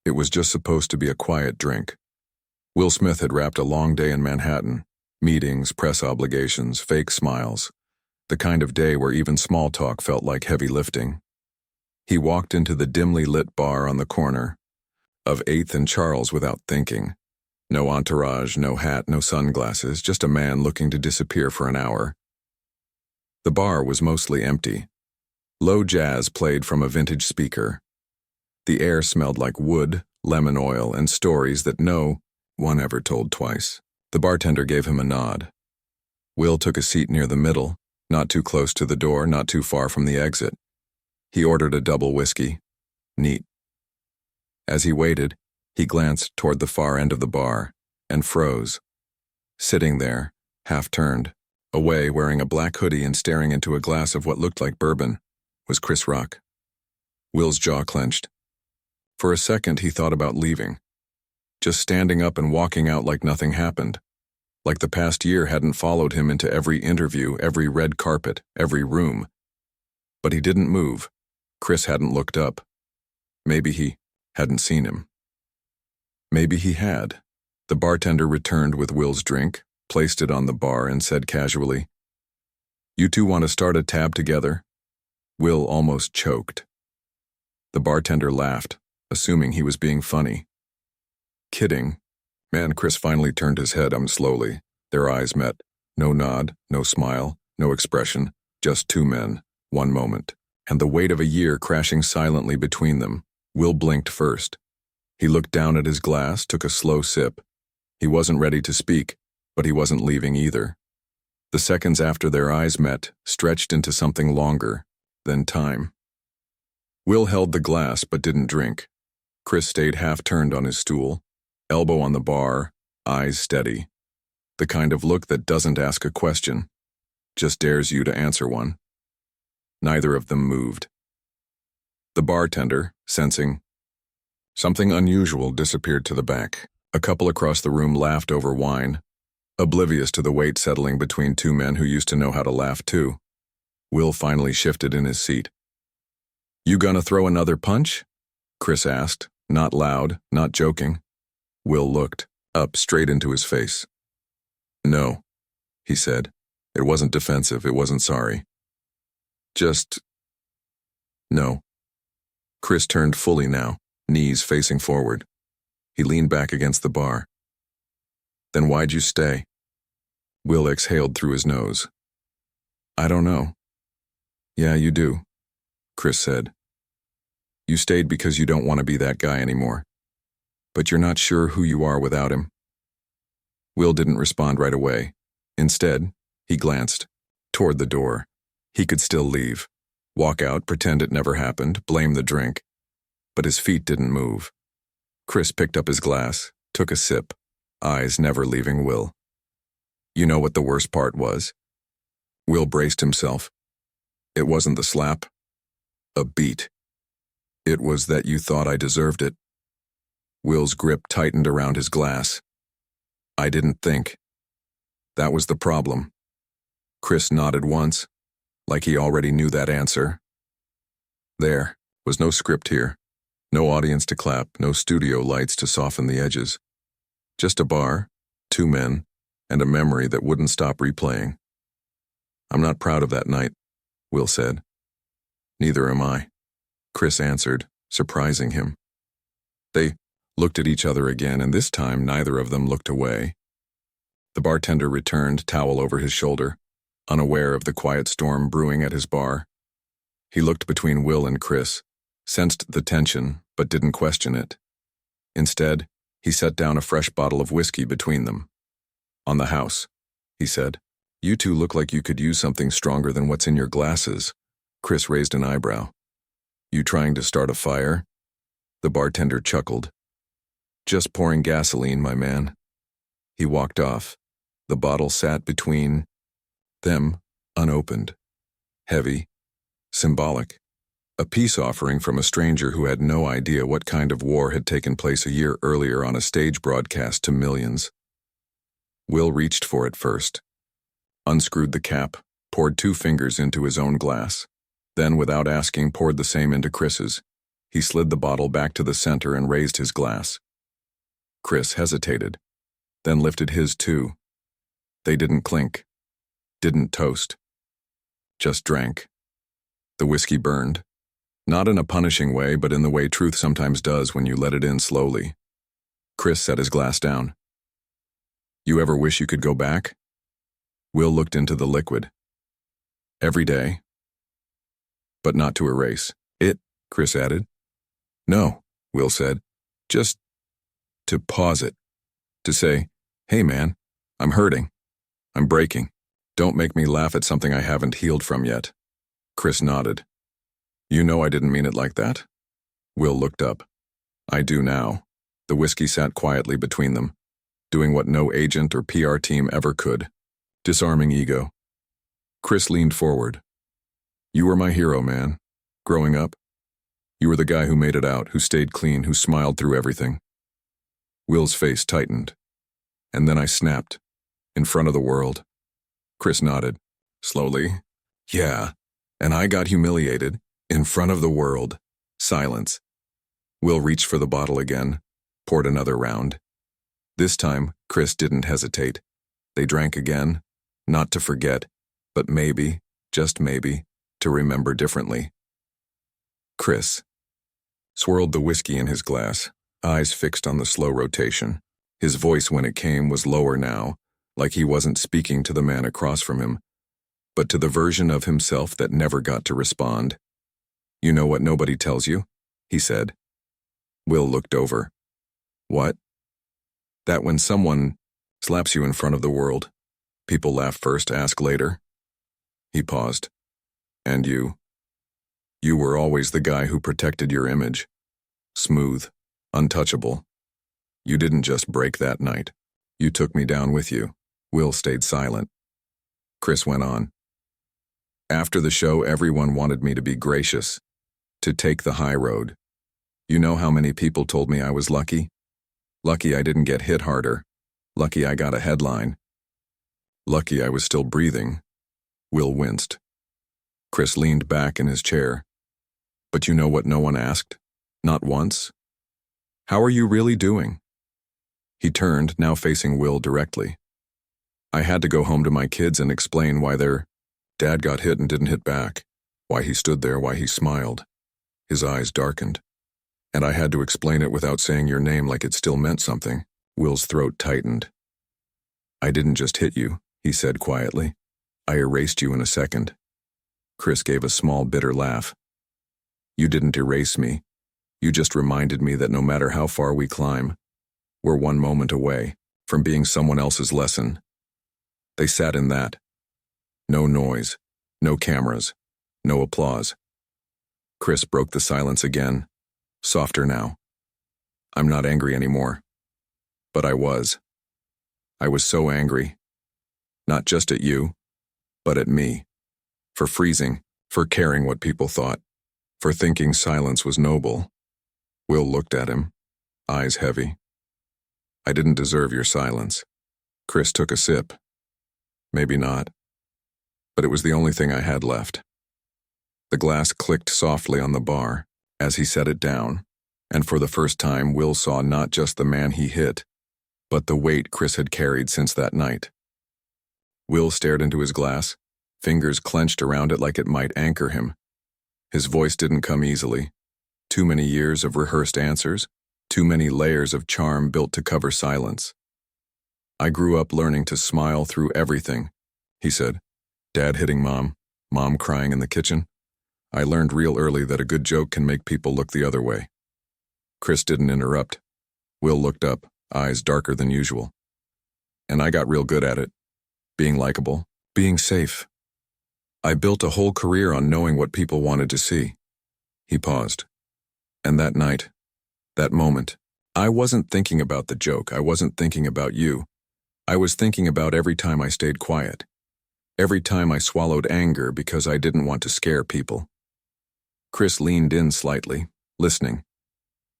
It was just supposed to be a quiet drink. Will Smith had wrapped a long day in Manhattan. Meetings, press obligations, fake smiles. The kind of day where even small talk felt like heavy lifting. He walked into the dimly lit bar on the corner of 8th and Charles without thinking. No entourage, no hat, no sunglasses, just a man looking to disappear for an hour. The bar was mostly empty. Low jazz played from a vintage speaker. The air smelled like wood, lemon oil, and stories that no one ever told twice. The bartender gave him a nod. Will took a seat near the middle, not too close to the door, not too far from the exit. He ordered a double whiskey. Neat. As he waited, he glanced toward the far end of the bar and froze. Sitting there, half-turned, away wearing a black hoodie and staring into a glass of what looked like bourbon, was Chris Rock. Will's jaw clenched. For a second, he thought about leaving. Just standing up and walking out like nothing happened. Like the past year hadn't followed him into every interview, every red carpet, every room. But he didn't move. Chris hadn't looked up. Maybe he hadn't seen him. Maybe he had. The bartender returned with Will's drink, placed it on the bar, and said casually, "You two want to start a tab together?" Will almost choked. The bartender laughed, assuming he was being funny. Kidding. Man, Chris finally turned his head slowly. Their eyes met. No nod, no smile, no expression, just two men, one moment, and the weight of a year crashing silently between them. Will blinked first. He looked down at his glass, took a slow sip. He wasn't ready to speak, but he wasn't leaving either. The seconds after their eyes met stretched into something longer than time. Will held the glass but didn't drink. Chris stayed half-turned on his stool, elbow on the bar, eyes steady. The kind of look that doesn't ask a question, just dares you to answer one. Neither of them moved. The bartender, sensing something unusual, disappeared to the back. A couple across the room laughed over wine, oblivious to the weight settling between two men who used to know how to laugh too. Will finally shifted in his seat. "You gonna throw another punch?" Chris asked, not loud, not joking. Will looked up straight into his face. "No," he said. It wasn't defensive, it wasn't sorry. Just no. Chris turned fully now, knees facing forward. He leaned back against the bar. "Then why'd you stay?" Will exhaled through his nose. "I don't know." "Yeah, you do," Chris said. "You stayed because you don't want to be that guy anymore. But you're not sure who you are without him." Will didn't respond right away. Instead, he glanced toward the door. He could still leave, walk out, pretend it never happened, blame the drink. But his feet didn't move. Chris picked up his glass, took a sip, eyes never leaving Will. You know what the worst part was? Will braced himself. It wasn't the slap. A beat. It was that you thought I deserved it. Will's grip tightened around his glass. I didn't think. That was the problem. Chris nodded once, like he already knew that answer. There was no script here. No audience to clap, no studio lights to soften the edges. Just a bar, two men, and a memory that wouldn't stop replaying. I'm not proud of that night, Will said. Neither am I, Chris answered, surprising him. They looked at each other again, and this time neither of them looked away. The bartender returned, towel over his shoulder, unaware of the quiet storm brewing at his bar. He looked between Will and Chris, sensed the tension, but didn't question it. Instead, he set down a fresh bottle of whiskey between them. On the house, he said. You two look like you could use something stronger than what's in your glasses. Chris raised an eyebrow. You trying to start a fire? The bartender chuckled. Just pouring gasoline, my man. He walked off. The bottle sat between them, unopened. Heavy, symbolic. A peace offering from a stranger who had no idea what kind of war had taken place a year earlier on a stage broadcast to millions. Will reached for it first, unscrewed the cap, poured 2 fingers into his own glass, then without asking poured the same into Chris's. He slid the bottle back to the center and raised his glass. Chris hesitated, then lifted his too. They didn't clink, didn't toast, just drank. The whiskey burned, not in a punishing way, but in the way truth sometimes does when you let it in slowly. Chris set his glass down. You ever wish you could go back? Will looked into the liquid. Every day. But not to erase it, Chris added. No, Will said. Just to pause it. To say, hey man, I'm hurting. I'm breaking. Don't make me laugh at something I haven't healed from yet. Chris nodded. You know I didn't mean it like that? Will looked up. I do now. The whiskey sat quietly between them, doing what no agent or PR team ever could. Disarming ego. Chris leaned forward. You were my hero, man. Growing up. You were the guy who made it out, who stayed clean, who smiled through everything. Will's face tightened. And then I snapped. In front of the world. Chris nodded. Slowly. Yeah. And I got humiliated. In front of the world. Silence. Will reached for the bottle again. Poured another round. This time, Chris didn't hesitate. They drank again. Not to forget, but maybe, just maybe, to remember differently. Chris swirled the whiskey in his glass, eyes fixed on the slow rotation. His voice when it came was lower now, like he wasn't speaking to the man across from him, but to the version of himself that never got to respond. You know what nobody tells you? He said. Will looked over. What? That when someone slaps you in front of the world, people laugh first, ask later. He paused. And you? You were always the guy who protected your image. Smooth, untouchable. You didn't just break that night. You took me down with you. Will stayed silent. Chris went on. After the show, everyone wanted me to be gracious, to take the high road. You know how many people told me I was lucky? Lucky I didn't get hit harder. Lucky I got a headline. Lucky I was still breathing. Will winced. Chris leaned back in his chair. But you know what no one asked? Not once? How are you really doing? He turned, now facing Will directly. I had to go home to my kids and explain why their dad got hit and didn't hit back, why he stood there, why he smiled. His eyes darkened. And I had to explain it without saying your name like it still meant something. Will's throat tightened. I didn't just hit you, he said quietly. I erased you in a second. Chris gave a small, bitter laugh. You didn't erase me. You just reminded me that no matter how far we climb, we're one moment away from being someone else's lesson. They sat in that. No noise, no cameras, no applause. Chris broke the silence again, softer now. I'm not angry anymore. But I was. I was so angry. Not just at you, but at me. For freezing, for caring what people thought, for thinking silence was noble. Will looked at him, eyes heavy. I didn't deserve your silence. Chris took a sip. Maybe not. But it was the only thing I had left. The glass clicked softly on the bar as he set it down, and for the first time Will saw not just the man he hit, but the weight Chris had carried since that night. Will stared into his glass, fingers clenched around it like it might anchor him. His voice didn't come easily. Too many years of rehearsed answers, too many layers of charm built to cover silence. I grew up learning to smile through everything, he said. Dad hitting mom, mom crying in the kitchen. I learned real early that a good joke can make people look the other way. Chris didn't interrupt. Will looked up, eyes darker than usual. And I got real good at it. Being likable, being safe. I built a whole career on knowing what people wanted to see. He paused. And that night, that moment, I wasn't thinking about the joke. I wasn't thinking about you. I was thinking about every time I stayed quiet. Every time I swallowed anger because I didn't want to scare people. Chris leaned in slightly, listening.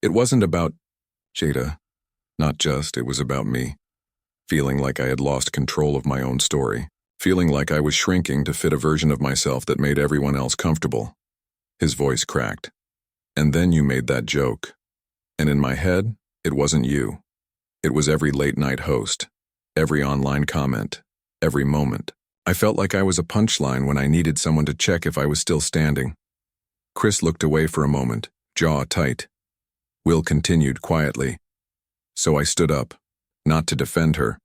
It wasn't about Jada. Not just, it was about me. Feeling like I had lost control of my own story. Feeling like I was shrinking to fit a version of myself that made everyone else comfortable. His voice cracked. And then you made that joke. And in my head, it wasn't you. It was every late-night host, every online comment, every moment. I felt like I was a punchline when I needed someone to check if I was still standing. Chris looked away for a moment, jaw tight. Will continued quietly. So I stood up, not to defend her,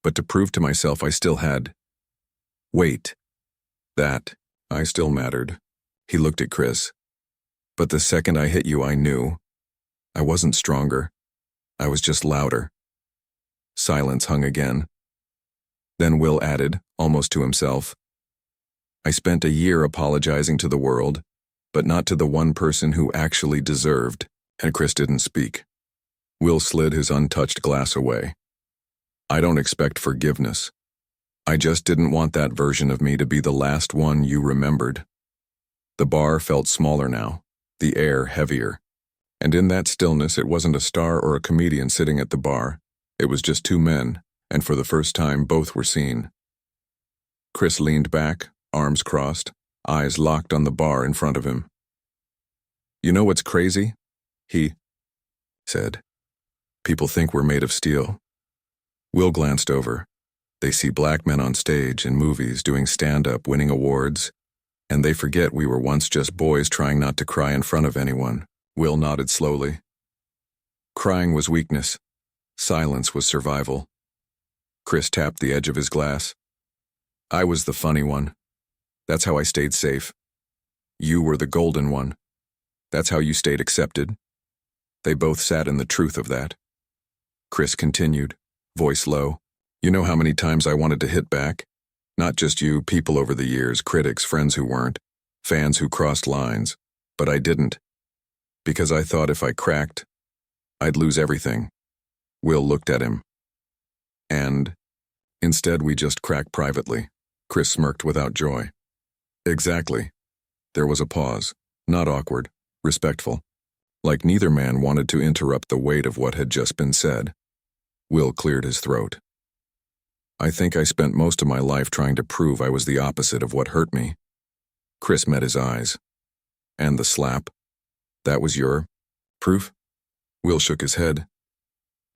but to prove to myself I still had weight. That I still mattered. He looked at Chris. But the second I hit you, I knew. I wasn't stronger. I was just louder. Silence hung again. Then Will added, almost to himself, I spent a year apologizing to the world, but not to the one person who actually deserved, and Chris didn't speak. Will slid his untouched glass away. I don't expect forgiveness. I just didn't want that version of me to be the last one you remembered. The bar felt smaller now, the air heavier. And in that stillness, it wasn't a star or a comedian sitting at the bar. It was just two men, and for the first time, both were seen. Chris leaned back, arms crossed, eyes locked on the bar in front of him. You know what's crazy? He said. People think we're made of steel. Will glanced over. They see black men on stage in movies doing stand-up, winning awards, and they forget we were once just boys trying not to cry in front of anyone. Will nodded slowly. Crying was weakness. Silence was survival. Chris tapped the edge of his glass. I was the funny one. That's how I stayed safe. You were the golden one. That's how you stayed accepted. They both sat in the truth of that. Chris continued, voice low. You know how many times I wanted to hit back? Not just you, people over the years, critics, friends who weren't, fans who crossed lines. But I didn't. Because I thought if I cracked, I'd lose everything. Will looked at him. And instead we just cracked privately. Chris smirked without joy. Exactly. There was a pause, not awkward, respectful. Like neither man wanted to interrupt the weight of what had just been said. Will cleared his throat. I think I spent most of my life trying to prove I was the opposite of what hurt me. Chris met his eyes. And the slap. That was your proof? Will shook his head.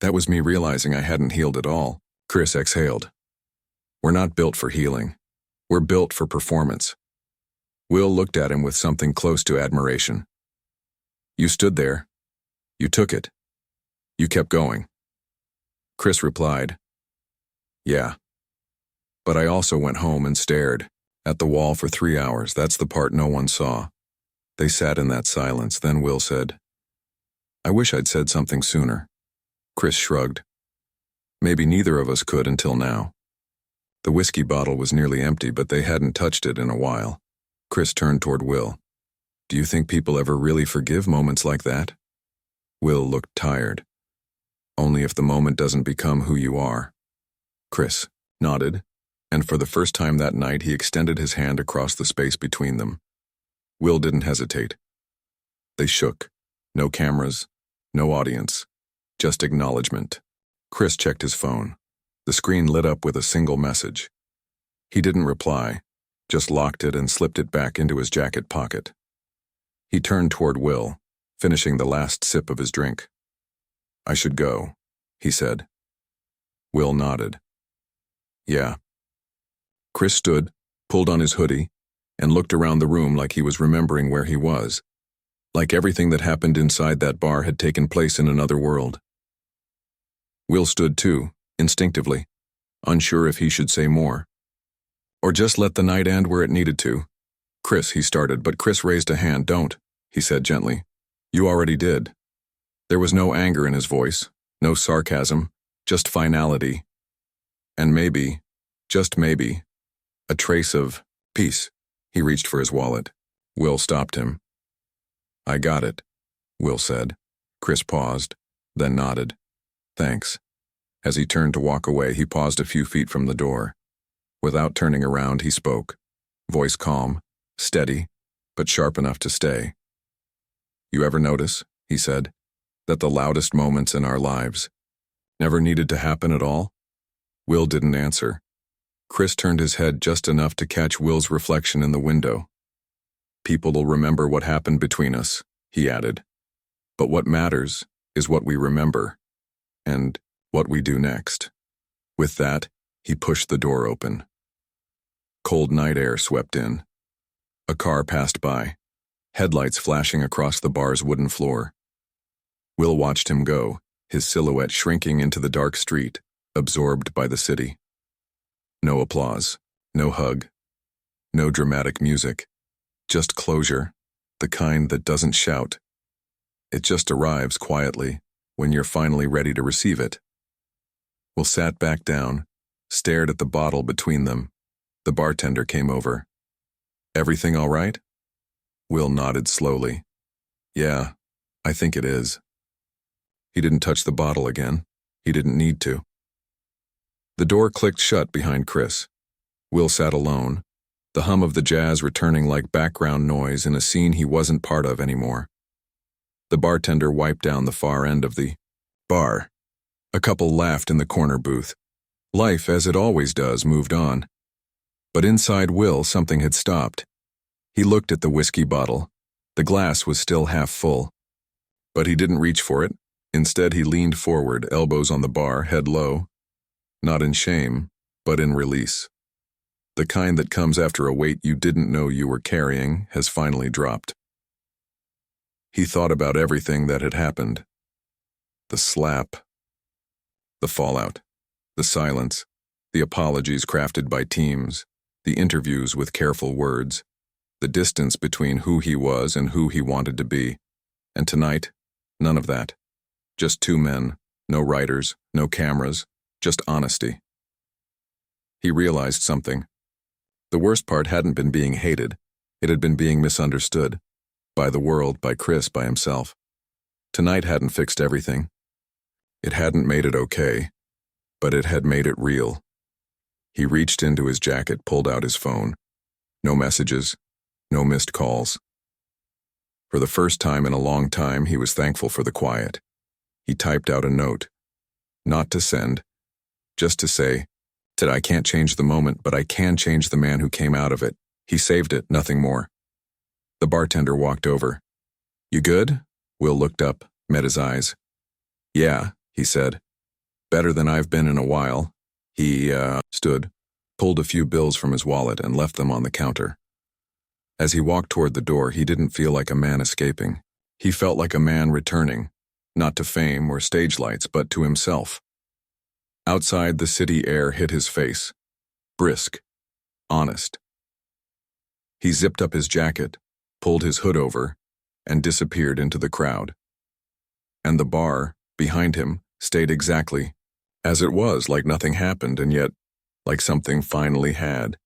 That was me realizing I hadn't healed at all. Chris exhaled. We're not built for healing. We're built for performance. Will looked at him with something close to admiration. You stood there. You took it. You kept going. Chris replied, yeah. But I also went home and stared at the wall for 3 hours. That's the part no one saw. They sat in that silence. Then Will said, I wish I'd said something sooner. Chris shrugged. Maybe neither of us could until now. The whiskey bottle was nearly empty, but they hadn't touched it in a while. Chris turned toward Will. Do you think people ever really forgive moments like that? Will looked tired. Only if the moment doesn't become who you are. Chris nodded, and for the first time that night he extended his hand across the space between them. Will didn't hesitate. They shook. No cameras, no audience, just acknowledgement. Chris checked his phone. The screen lit up with a single message. He didn't reply, just locked it and slipped it back into his jacket pocket. He turned toward Will, finishing the last sip of his drink. I should go, he said. Will nodded. Yeah. Chris stood, pulled on his hoodie, and looked around the room like he was remembering where he was, like everything that happened inside that bar had taken place in another world. Will stood too, instinctively, unsure if he should say more. Or just let the night end where it needed to. Chris, he started, but Chris raised a hand. Don't, he said gently. You already did. There was no anger in his voice, no sarcasm, just finality. And maybe, just maybe, a trace of peace. He reached for his wallet. Will stopped him. I got it, Will said. Chris paused, then nodded. Thanks. As he turned to walk away, he paused a few feet from the door. Without turning around, he spoke, voice calm, steady, but sharp enough to stay. You ever notice, he said, that the loudest moments in our lives never needed to happen at all? Will didn't answer. Chris turned his head just enough to catch Will's reflection in the window. People'll remember what happened between us, he added. But what matters is what we remember and what we do next. With that, he pushed the door open. Cold night air swept in. A car passed by, headlights flashing across the bar's wooden floor. Will watched him go, his silhouette shrinking into the dark street, absorbed by the city. No applause, no hug, no dramatic music, just closure, the kind that doesn't shout. It just arrives quietly when you're finally ready to receive it. Will sat back down, stared at the bottle between them. The bartender came over. Everything all right? Will nodded slowly. Yeah, I think it is. He didn't touch the bottle again. He didn't need to. The door clicked shut behind Chris. Will sat alone, the hum of the jazz returning like background noise in a scene he wasn't part of anymore. The bartender wiped down the far end of the bar. A couple laughed in the corner booth. Life, as it always does, moved on. But inside Will, something had stopped. He looked at the whiskey bottle. The glass was still half full. But he didn't reach for it. Instead, he leaned forward, elbows on the bar, head low. Not in shame, but in release. The kind that comes after a weight you didn't know you were carrying has finally dropped. He thought about everything that had happened. The slap. The fallout. The silence. The apologies crafted by teams. The interviews with careful words. The distance between who he was and who he wanted to be. And tonight, none of that. Just two men, no writers, no cameras, just honesty. He realized something. The worst part hadn't been being hated. It had been being misunderstood. By the world, by Chris, by himself. Tonight hadn't fixed everything. It hadn't made it okay, but it had made it real. He reached into his jacket, pulled out his phone. No messages, no missed calls. For the first time in a long time, he was thankful for the quiet. He typed out a note. Not to send, just to say, that I can't change the moment, but I can change the man who came out of it. He saved it, nothing more. The bartender walked over. You good? Will looked up, met his eyes. Yeah, he said. Better than I've been in a while. He, stood, pulled a few bills from his wallet and left them on the counter. As he walked toward the door, he didn't feel like a man escaping. He felt like a man returning, not to fame or stage lights, but to himself. Outside, the city air hit his face. Brisk. Honest. He zipped up his jacket, pulled his hood over, and disappeared into the crowd. And the bar, behind him, stayed exactly as it was, like nothing happened, and yet like something finally had.